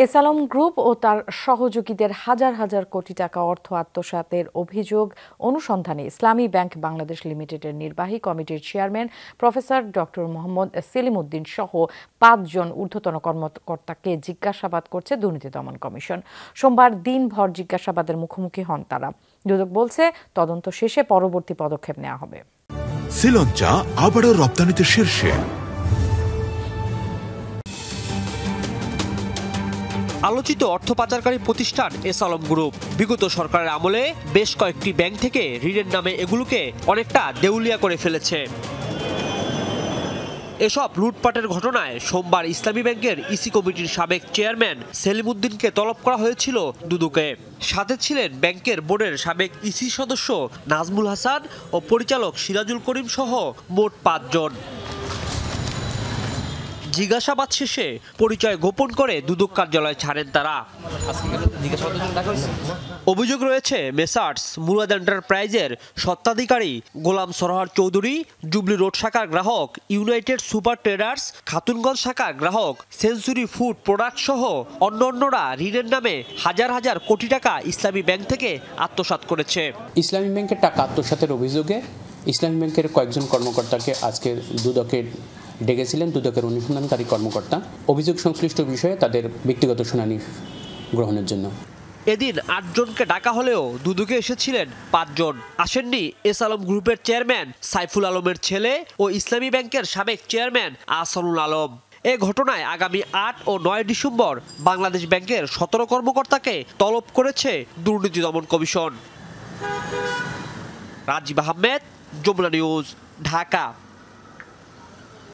S Alam group ও তার সহযোগীদের হাজার হাজার কোটি টাকা অর্থ আত্মসাতের অভিযোগ অনুসন্ধানে ইসলামী ব্যাংক বাংলাদেশ লিমিটেডের নির্বাহী কমিটির chairman professor doctor Mohammad Selim Uddin সহ ৫ জন ঊর্ধ্বতন কর্মকর্তাকে জিজ্ঞাসাবাদ করছে দুর্নীতি দমন কমিশন। সোমবার দিনভর জিজ্ঞাসাবাদের মুখোমুখি হন তারা। দুদক বলছে, তদন্ত শেষে পরবর্তী পদক্ষেপ নেওয়া হবে। শ্রীলঙ্কা আবারও রপ্তানিতে শীর্ষে। আলোচিত অর্থ পাচারকারী প্রতিষ্ঠান এস আলম গ্রুপ বিগত সরকারের আমলে বেশ কয়েকটি ব্যাংক থেকে ঋণের নামে এগুলোকে অনেকটা দেউলিয়া করে ফেলেছে। এসব লুটপাটের ঘটনায় সোমবার ইসলামী ব্যাংকের ইসি কমিটির সাবেক চেয়ারম্যান সেলিম উদ্দিনকে তলব করা হয়েছিল দুদকে। সাথে ছিলেন ব্যাংকের বোর্ডের সাবেক ইসি সদস্য নাজমুল হাসান ও পরিচালক সিরাজুল করিম সহ মোট ৫ জন। জিজ্ঞাসাবাদ শেষে পরিচয় গোপন করে দুদক কার্যালয় ছাড়েন তারা। অভিযোগ রয়েছে মেসার্স মুরাদ এন্টারপ্রাইজের স্বত্বাধিকারী গোলাম সরোয়ার চৌধুরী, জুবলি রোড শাখার গ্রাহক ইউনাইটেড সুপার ট্রেডার্স, খাতুনগঞ্জ শাখার গ্রাহক সেঞ্চুরি ফুড প্রোডাক্ট সহ অন্যান্যরা ঋণের নামে হাজার হাজার কোটি টাকা ইসলামী ব্যাংক থেকে আত্মসাৎ করেছে। ইসলামী ব্যাংকের টাকা আত্মসাতের অভিযোগে ইসলামী ব্যাংকের কয়েকজন কর্মকর্তাকে আজকে দুদকে ডেকেছিলেন দুদকের অনুসন্ধানকারী কর্মকর্তা, অভিযোগ সংশ্লিষ্ট বিষয়ে তাদের ব্যক্তিগত শুনানি গ্রহণের জন্য। এদিন ৮ জনকে ডাকা হলেও দুদকে এসেছিলেন ৫ জন। আসেননি এস আলম গ্রুপের চেয়ারম্যান সাইফুল আলমের ছেলে ও ইসলামী ব্যাংকের সাবেক চেয়ারম্যান আহসানুল আলম। এ ঘটনায় আগামী ৮ ও ৯ ডিসেম্বর বাংলাদেশ ব্যাংকের ১৭ কর্মকর্তাকে তলব করেছে দুর্নীতি দমন কমিশন। রাজীব আহমেদ, যমুনা নিউজ, ঢাকা।